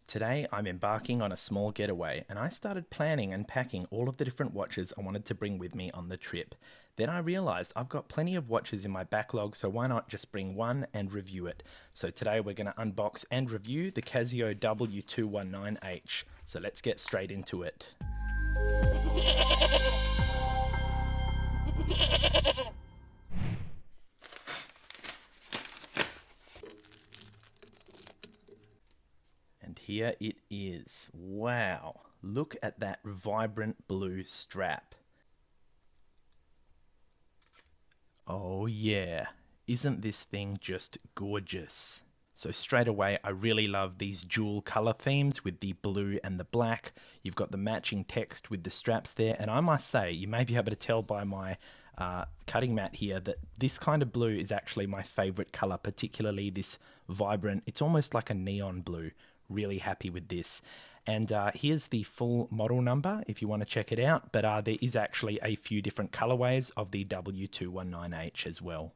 Today I'm embarking on a small getaway and I started planning and packing all of the different watches I wanted to bring with me on the trip. Then I realised I've got plenty of watches in my backlog, so why not just bring one and review it. So today we're going to unbox and review the Casio W-219H. So let's get straight into it. And here it is. Wow, look at that vibrant blue strap. Oh yeah, isn't this thing just gorgeous? So straight away, I really love these dual color themes with the blue and the black. You've got the matching text with the straps there, and I must say, you may be able to tell by my cutting mat here that this kind of blue is actually my favorite color, particularly this vibrant, it's almost like a neon blue. Really happy with this. And here's the full model number if you want to check it out, but there is actually a few different colorways of the W219H as well.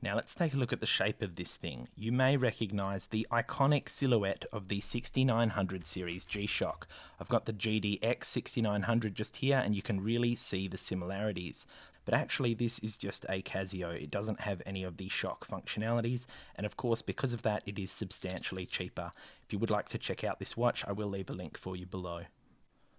Now let's take a look at the shape of this thing. You may recognize the iconic silhouette of the 6900 series G-Shock. I've got the GDX 6900 just here and you can really see the similarities. But actually this is just a Casio. It doesn't have any of the shock functionalities, and of course because of that it is substantially cheaper. If you would like to check out this watch, I will leave a link for you below.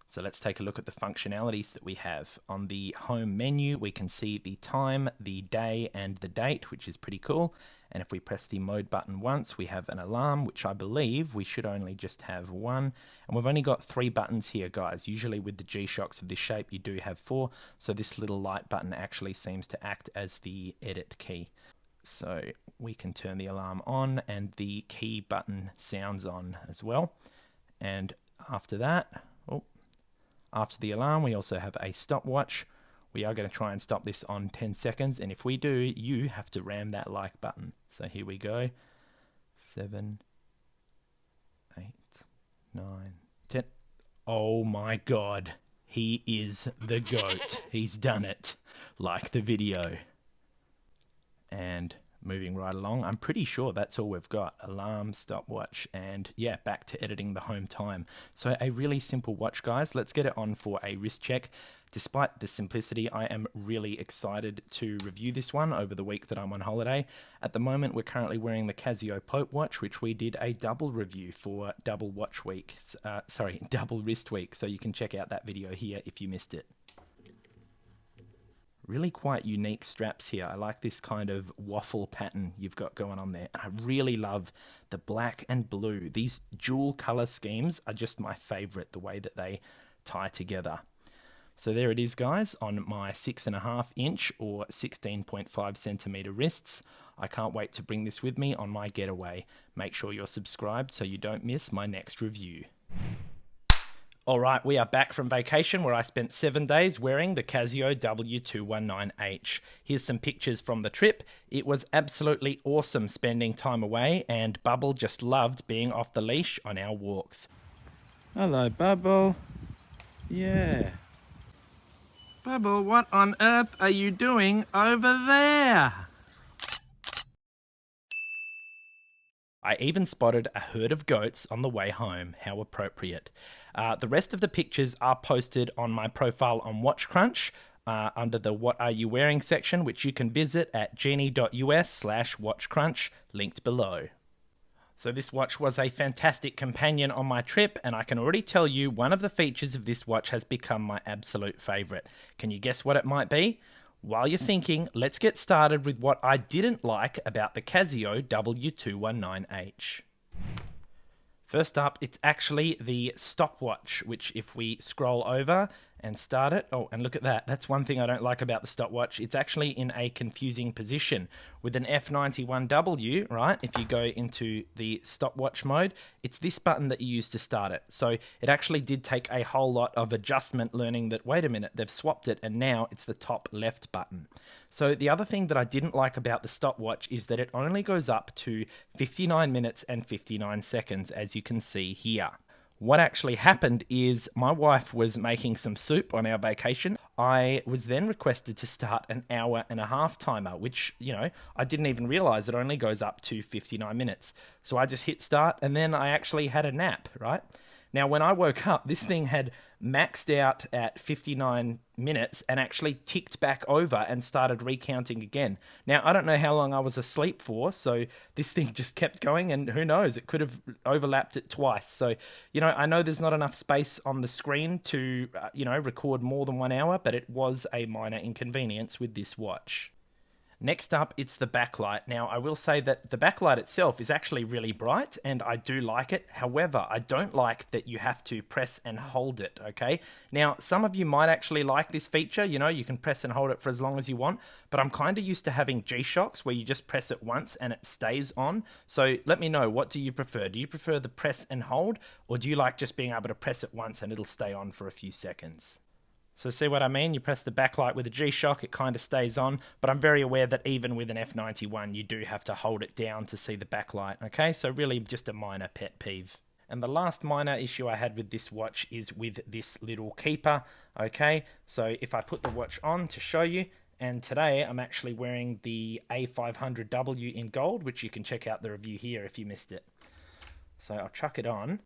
So let's take a look at the functionalities that we have. On the home menu, we can see the time, the day, and the date, which is pretty cool. And if we press the mode button once, we have an alarm, which I believe we should only just have one. And we've only got 3 buttons here, guys. Usually with the G-Shocks of this shape, you do have 4. So this little light button actually seems to act as the edit key. So we can turn the alarm on, and the key button sounds on as well. And after that, after the alarm, we also have a stopwatch. We are going to try and stop this on 10 seconds, and if we do, you have to ram that like button. So here we go. 7, 8, 9, 10. Oh my God. He is the GOAT. He's done it. Like the video. And moving right along, I'm pretty sure that's all we've got. Alarm, stopwatch, and yeah, back to editing the home time. So a really simple watch, guys. Let's get it on for a wrist check. Despite the simplicity, I am really excited to review this one over the week that I'm on holiday. At the moment, we're currently wearing the Casio Pope watch, which we did a double review for double watch week. Double wrist week. So you can check out that video here if you missed it. Really quite unique straps here. I like this kind of waffle pattern you've got going on there. I really love the black and blue. These dual color schemes are just my favorite, the way that they tie together. So there it is, guys, on my 6.5 inch or 16.5 centimeter wrists. I can't wait to bring this with me on my getaway. Make sure you're subscribed so you don't miss my next review. Alright, we are back from vacation where I spent 7 days wearing the Casio W219H. Here's some pictures from the trip. It was absolutely awesome spending time away, and Bubble just loved being off the leash on our walks. Hello, Bubble. Yeah. Bubble, what on earth are you doing over there? I even spotted a herd of goats on the way home. How appropriate. The rest of the pictures are posted on my profile on Watch Crunch under the What Are You Wearing section, which you can visit at genie.us/watchcrunch, linked below. So this watch was a fantastic companion on my trip, and I can already tell you one of the features of this watch has become my absolute favorite. Can you guess what it might be? While you're thinking, let's get started with what I didn't like about the Casio W219H. First up, it's actually the stopwatch, which if we scroll over and start it, oh, and look at that. That's one thing I don't like about the stopwatch. It's actually in a confusing position. With an F91W, right, if you go into the stopwatch mode, it's this button that you use to start it. So it actually did take a whole lot of adjustment, learning that, wait a minute, they've swapped it, and now it's the top left button. So the other thing that I didn't like about the stopwatch is that it only goes up to 59 minutes and 59 seconds, as you can see here. What actually happened is my wife was making some soup on our vacation. I was then requested to start an hour and a half timer, which, I didn't even realize it only goes up to 59 minutes. So I just hit start and then I actually had a nap, right? Now, when I woke up, this thing had maxed out at 59 minutes and actually ticked back over and started recounting again. Now, I don't know how long I was asleep for, so this thing just kept going, and who knows, it could have overlapped it twice. So, I know there's not enough space on the screen to, record more than 1 hour, but it was a minor inconvenience with this watch. Next up, it's the backlight. Now, I will say that the backlight itself is actually really bright and I do like it. However, I don't like that you have to press and hold it, okay? Now, some of you might actually like this feature. You can press and hold it for as long as you want, but I'm kind of used to having G-Shocks where you just press it once and it stays on. So let me know, what do you prefer? Do you prefer the press and hold, or do you like just being able to press it once and it'll stay on for a few seconds? So see what I mean? You press the backlight with a G-Shock, it kind of stays on, but I'm very aware that even with an F91, you do have to hold it down to see the backlight, okay? So really just a minor pet peeve. And the last minor issue I had with this watch is with this little keeper, okay? So if I put the watch on to show you, and today I'm actually wearing the A500W in gold, which you can check out the review here if you missed it. So I'll chuck it on.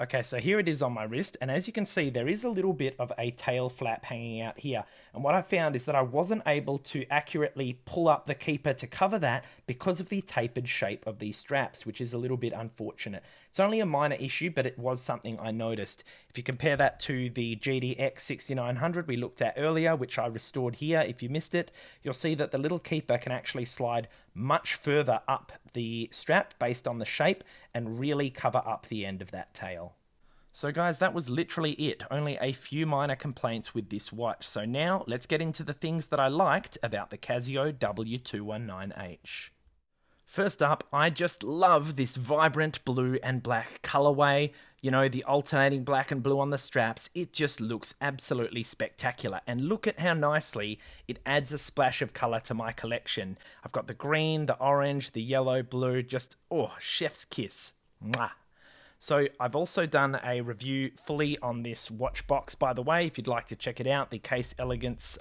Okay, so here it is on my wrist, and as you can see, there is a little bit of a tail flap hanging out here. And what I found is that I wasn't able to accurately pull up the keeper to cover that because of the tapered shape of these straps, which is a little bit unfortunate. It's only a minor issue, but it was something I noticed. If you compare that to the GDX 6900 we looked at earlier, which I restored here, if you missed it, you'll see that the little keeper can actually slide much further up the strap based on the shape and really cover up the end of that tail. So guys, that was literally it. Only a few minor complaints with this watch. So now let's get into the things that I liked about the Casio W-219H. First up, I just love this vibrant blue and black colorway. The alternating black and blue on the straps. It just looks absolutely spectacular. And look at how nicely it adds a splash of color to my collection. I've got the green, the orange, the yellow, blue, just, chef's kiss. Mwah. So I've also done a review fully on this watch box, by the way, if you'd like to check it out, the Case Elegance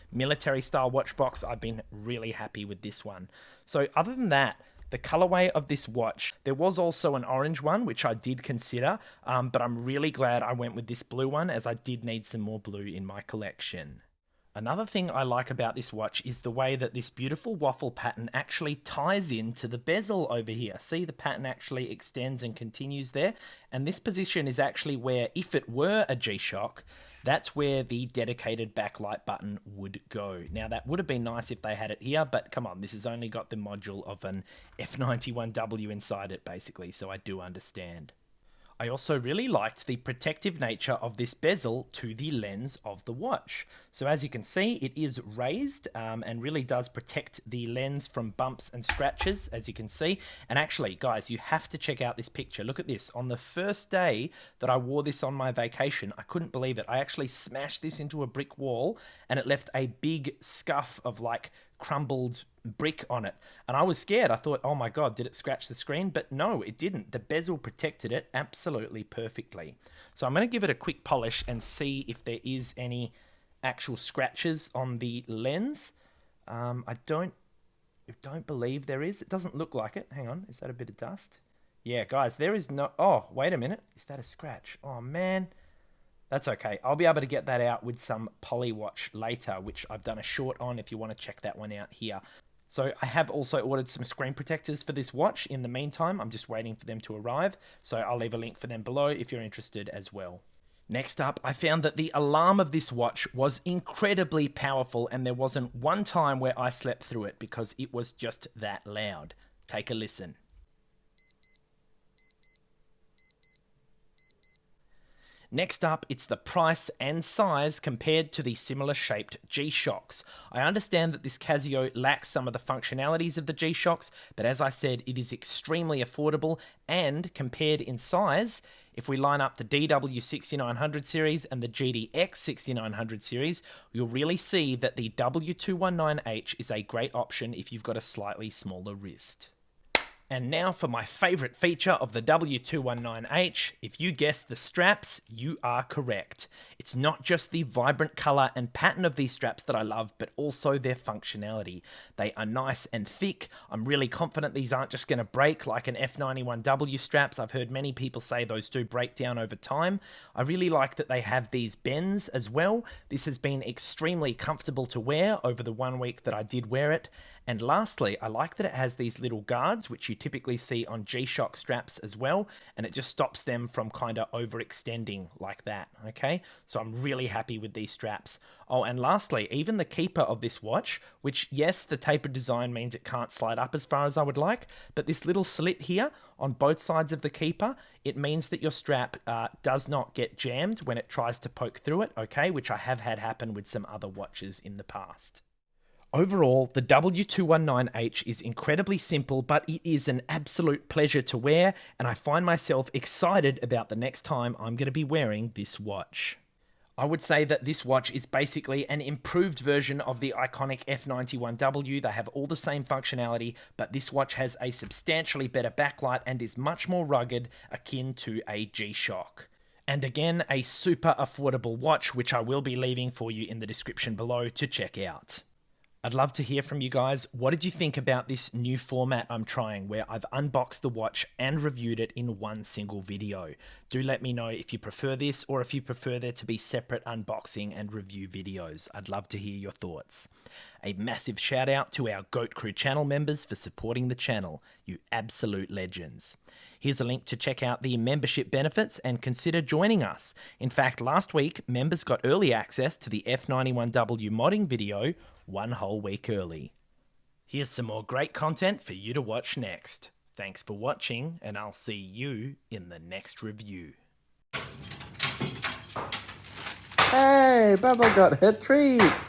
military style watch box. I've been really happy with this one. So other than that, the colorway of this watch, there was also an orange one, which I did consider, but I'm really glad I went with this blue one as I did need some more blue in my collection. Another thing I like about this watch is the way that this beautiful waffle pattern actually ties into the bezel over here. See, the pattern actually extends and continues there. And this position is actually where, if it were a G-Shock, that's where the dedicated backlight button would go. Now, that would have been nice if they had it here, but come on, this has only got the module of an F91W inside it, basically, so I do understand. I also really liked the protective nature of this bezel to the lens of the watch. So as you can see, it is raised and really does protect the lens from bumps and scratches, as you can see. And actually, guys, you have to check out this picture. Look at this. On the first day that I wore this on my vacation, I couldn't believe it. I actually smashed this into a brick wall and it left a big scuff of like crumbled brick on it, and I was scared. I thought, oh my god, did it scratch the screen? But no, it didn't. The bezel protected it absolutely perfectly. So I'm going to give it a quick polish and see if there is any actual scratches on the lens. I don't believe there is. It doesn't look like it. Hang on, is that a bit of dust? Yeah, guys, there is no... Oh, wait a minute. Is that a scratch? Oh man, that's okay. I'll be able to get that out with some polywatch later, which I've done a short on if you want to check that one out here. So I have also ordered some screen protectors for this watch. In the meantime, I'm just waiting for them to arrive. So I'll leave a link for them below if you're interested as well. Next up, I found that the alarm of this watch was incredibly powerful, and there wasn't one time where I slept through it because it was just that loud. Take a listen. Next up, it's the price and size compared to the similar shaped G-Shocks. I understand that this Casio lacks some of the functionalities of the G-Shocks, but as I said, it is extremely affordable, and compared in size, if we line up the DW6900 series and the GDX6900 series, you'll really see that the W219H is a great option if you've got a slightly smaller wrist. And now for my favourite feature of the W219H. If you guessed the straps, you are correct. It's not just the vibrant colour and pattern of these straps that I love, but also their functionality. They are nice and thick. I'm really confident these aren't just going to break like an F91W straps. I've heard many people say those do break down over time. I really like that they have these bends as well. This has been extremely comfortable to wear over the 1 week that I did wear it. And lastly, I like that it has these little guards, which you typically see on G-Shock straps as well, and it just stops them from kind of overextending like that, okay? So I'm really happy with these straps. Oh, and lastly, even the keeper of this watch, which, yes, the tapered design means it can't slide up as far as I would like, but this little slit here on both sides of the keeper, it means that your strap does not get jammed when it tries to poke through it, okay? Which I have had happen with some other watches in the past. Overall, the W219H is incredibly simple, but it is an absolute pleasure to wear, and I find myself excited about the next time I'm going to be wearing this watch. I would say that this watch is basically an improved version of the iconic F91W. They have all the same functionality, but this watch has a substantially better backlight and is much more rugged, akin to a G-Shock. And again, a super affordable watch, which I will be leaving for you in the description below to check out. I'd love to hear from you guys. What did you think about this new format I'm trying where I've unboxed the watch and reviewed it in one single video? Do let me know if you prefer this or if you prefer there to be separate unboxing and review videos. I'd love to hear your thoughts. A massive shout out to our Goat Crew channel members for supporting the channel. You absolute legends. Here's a link to check out the membership benefits and consider joining us. In fact, last week, members got early access to the F91W modding video 1 whole week early. Here's some more great content for you to watch next. Thanks for watching, and I'll see you in the next review. Hey, Bubba got her treats.